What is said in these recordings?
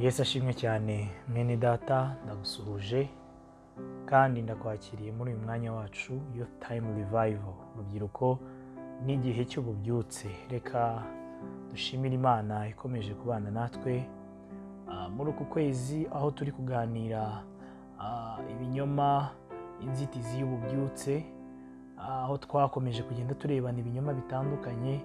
Yesu ashimwe cyane mwene data, ndagusuhuje kandi ndakwakiriye muri uyu mwanya wacu Youth Time Revival. Urubyiruko n'igihe cy'ububyutse, reka dushimire Imana ikomeje kubana natwe muri uku kwezi, aho turi kuganira ibinyoma, inzitizi y'ububyutse, aho twakomeje kugenda turebana ibinyoma bitandukanye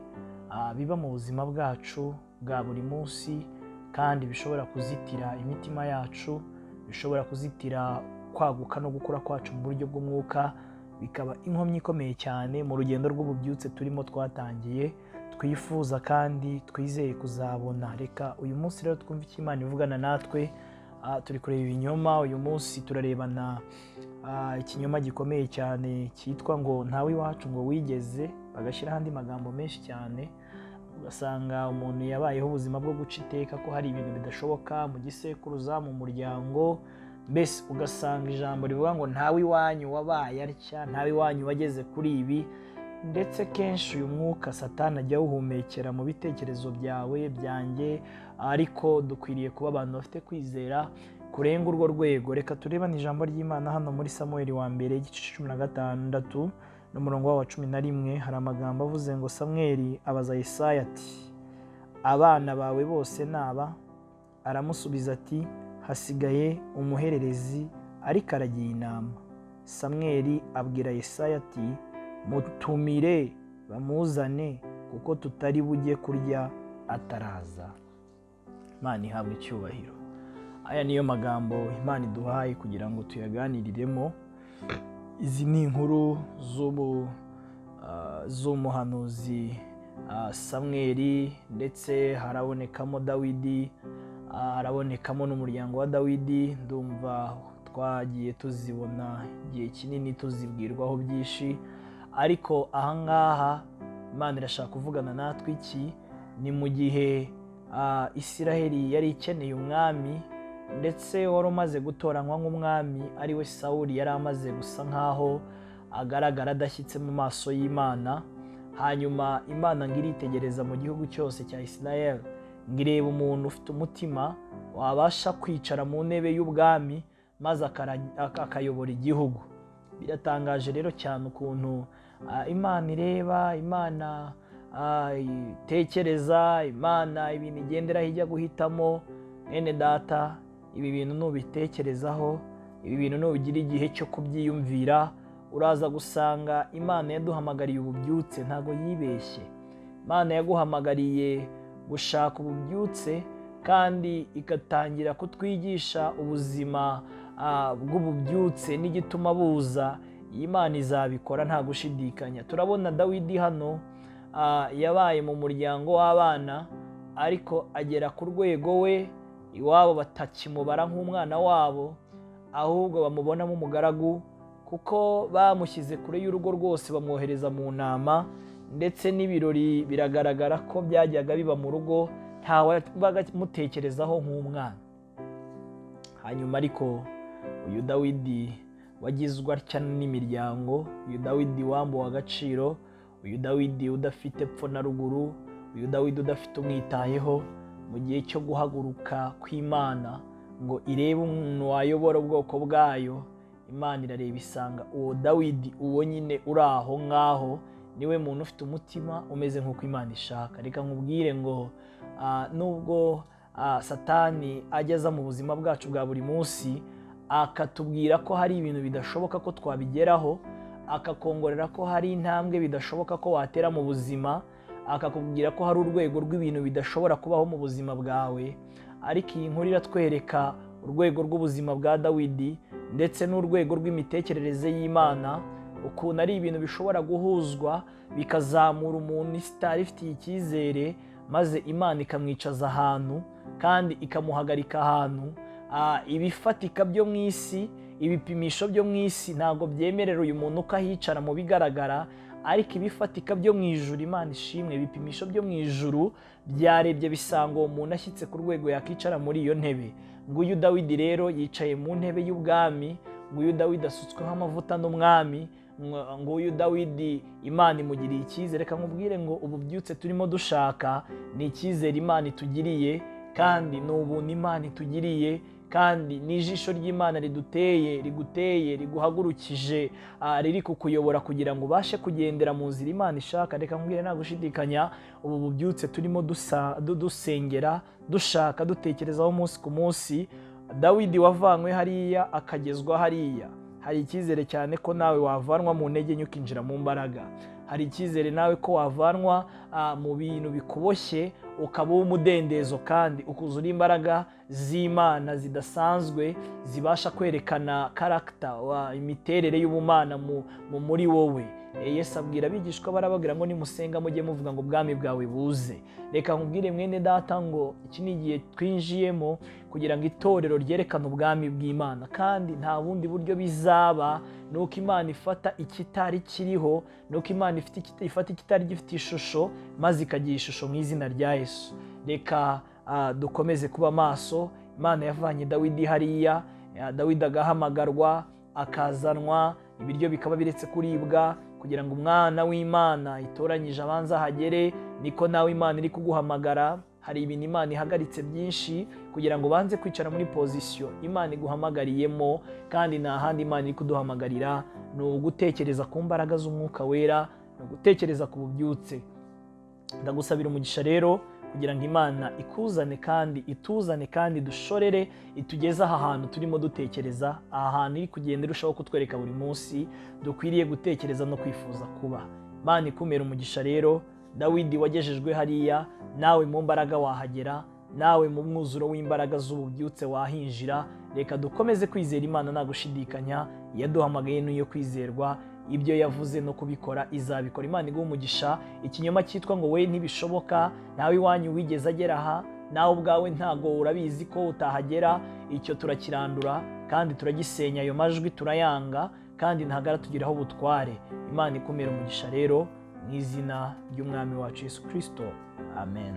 biba mu buzima bwacu bwa buri munsi, kandi bishobora kuzitira imitima yacu, bishobora kuzitira kwaguka no gukura kwacu mu buryo bw'umwuka, bikaba inkomyi ikomeye cyane mu rugendo rw'ububyutse turimo twatangiye, twifuza kandi twizeye kuzabona. Reka uyu munsi rero twumve icyo Imana ivugana natwe. Turi kureba ibinyoma. Uyu munsi turarebana ikinyoma gikomeye cyane cyitwa ngo ntawe iwacu ngo wigeze, bagashyiraho andi magambo menshi cyane. Ugasanga umuntu yabayeho ubuzima bwo guca iteka ko hari ibintu bidashoboka mu gisekuruza, mu muryango, mbese ugasanga ijambo rivuga ngo ntawe iwanyu wabaye atya, ntawe iwanyu wageze kuri ibi. Ndetse kenshi uyu mwuka Satani ajya awuhumekera mu bitekerezo byawe, byanjye, ariko dukwiriye kuba abantu bafite kwizera kurenga urwo rwego. Reka turebane ijambo ry'Imana hano muri Samueli wa mbere igice 16 n'umurongo wa 11. Hari amagambo avuze ngo Samweli abaza Yesaya ati, abana bawe bose naba? Aramusubiza ati, hasigaye umuhererezi ariko aragiye intama. Samweli abwira Yesaya ati, mutumire bamuzane kuko tutari bujye kurya ataraza. Imana ihabwe icyubahiro. Aya niyo magambo Imana iduhaye kugira ngo tuyaganiriremo. Izi ni inkuru z'umuhanuzi Samweli, ndetse harabonekamo Dawidi, harabonekamo n'umuryango wa Dawidi. Ndumva twagiye tuzibona igihe kinini, tuzibwirwaho byinshi, ariko ahangaha Imana irashaka kuvugana natwe. Iki ni mu gihe Isiraheli yari ikeneye umwami, ndetse wari umaze gutoranywa nk'umwami ari we Sawuli. Yari amaze gusa nk'aho agaragara adashyitse mu maso y'Imana. Hanyuma Imana ngo iritegereza mu gihugu cyose cya Isiraheli, ngo ireba umuntu ufite umutima wabasha kwicara mu ntebe y'ubwami maze akayobora igihugu. Biratangaje rero cyane ukuntu Imana ireba, Imana itekereza, Imana ibintu igenderaho ijya guhitamo. Ene data, ibi bintu nubitekerezaho, ibi bintu nugira igihe cyo kubyiyumvira, uraza gusanga Imana yaduhamagariye ububyutse ntago yibeshye. Imana yaguhamagariye gushaka ububyutse, kandi igatangira kutwigisha ubuzima bw'ububyutse n'igituma buza. Imana izabikora nta gushidikanya. Turabona Dawidi hano yabaye mu muryango w'abana, ariko agera ku rwego we iwabo batakimubara nk'umwana wabo, ahubwo bamubonamo umugaragu, kuko bamushyize kure y'urugo rwose, bamwohereza mu ntama. Ndetse n'ibirori biragaragara ko byajyaga biba mu rugo, ntawabaga mutekerezaho nk'umwana. Hanyuma ariko uyu Dawidi wagizwe atya n'imiryango, uyu Dawidi wambuwe agaciro, uyu Dawidi udafite epfo na ruguru, uyu Dawidi udafite umwitayeho, mu gihe cyo guhaguruka kw'Imana ngo irebe umuntu wayobora ubwoko bwayo, Imana irareba isanga uwo Dawidi, uwo nyine uri aho ngaho, niwe muntu ufite umutima umeze nk'uko Imana ishaka. Reka nkubwire ngo nubwo Satani ageza mu buzima bwacu bwa buri munsi, akatubwira ko hari ibintu bidashoboka ko twabigeraho, akakongorera ko hari intambwe bidashoboka ko watera mu buzima, akakubwira ko hari urwego rw'ibintu bidashobora kubaho mu buzima bwawe. Ariko iyi nkuru iratwereka urwego rw'ubuzima bwa Dawidi, ndetse n'urwego rw'imitekerereze y'Imana, ukuntu ari ibintu bishobora guhuzwa bikazamura umuntu isitari ifitiye icyizere, maze Imana ikamwicaza ahantu kandi ikamuhagarika ahantu. Ibifatika byo mu isi, ibipimisho byo mu isi ntabwo byemerera uyu muntu ko ahicara mu bigaragara, ariko ibifatika byo mu ijuru, Imana ishimwe, ibipimisho byo mu ijuru byarebye bisanga uwo muntu ashyitse ku rwego yakicara muri iyo ntebe. Nguyu Dawidi rero yicaye mu ntebe y'ubwami, nguyu Dawidi asutsweho amavuta n'umwami, nguyu Dawidi Imana imugiriye icyizere. Reka nkubwire ngo ububyutse turimo dushaka ni icyizere Imana itugiriye, kandi ni ubuntu Imana itugiriye, kandi n'ijisho ry'Imana riguteye riguhagurukije, riri kukuyobora kugira ngo ubashe kugendera mu nzira Imana ishaka. Reka nkubwire nta gushidikanya, ubu bubyutse turimo dusengera, dushaka, dutekerezaho umunsi ku munsi, Dawidi wavanywe hariya akagezwa hariya, hari icyizere cyane ko nawe wavanwa mu ntege nke ukinjira mu mbaraga. Hari icyizere nawe ko wavanwa mu bintu bikuboshye ukaba umudendezo, kandi ukuzura imbaraga z'Imana zidasanzwe zibasha kwerekana karakita, imiterere y'ubumana muri wowe. Yesu abwira abigishwa barababwira ngo nimusenga mujye muvuga ngo ubwami bwawe buze. Reka nkubwire mwene data ngo iki ni igihe twinjiyemo kugira ngo itorero ryerekane ubwami bw'Imana, kandi nta bundi buryo bizaba nuko Imana ifata ikitari kiriho, nuko Imana ifata ikitari gifite ishusho maze ikagira ishusho mu izina rya Yesu. Reka dukomeze kuba maso. Imana yavanye Dawidi hariya, Dawidi agahamagarwa, akazanwa, ibiryo bikaba biretse kuribwa kugira ngo umwana w'Imana itoranyije abanza hagere. Niko nawe Imana iri kuguhamagara, hari ibintu Imana ihagaritse byinshi kugira ngo banze kwicara muri pozisiyo Imana iguhamagariyemo, kandi nta handi Imana iri kuduhamagarira ni ugutekereza ku mbaraga z'Umwuka Wera, ni ugutekereza ku bubyutse. Ndagusabira umugisha rero kugira ngo Imana ikuzane kandi ituzane kandi dushorere, itugeze aha hantu turimo dutekereza, aha hantu iri kugenda irushaho kutwereka buri munsi dukwiriye gutekereza no kwifuza kuba. Imana ikumera umugisha rero. Dawidi wagejejwe hariya, nawe mu mbaraga wahagera, nawe mu mwuzuro w'imbaraga z'ububyutse wahinjira. Reka dukomeze kwizera Imana nta gushidikanya, yaduhamagaye n'iyo kwizerwa, ibyo yavuze no kubikora izabikora. Imana iguha umugisha. Ikinyoma cyitwa ngo we ntibishoboka, nawe iwanyu wigeze agera aha, nawe ubwawe ntago urabizi ko utahagera, icyo turakirandura kandi turagisenya. Ayo majwi turayanga kandi ntago aratugiraho ubutware. Imana ikumera umugisha rero mu izina ry'Umwami wacu Yesu Kristo, amen.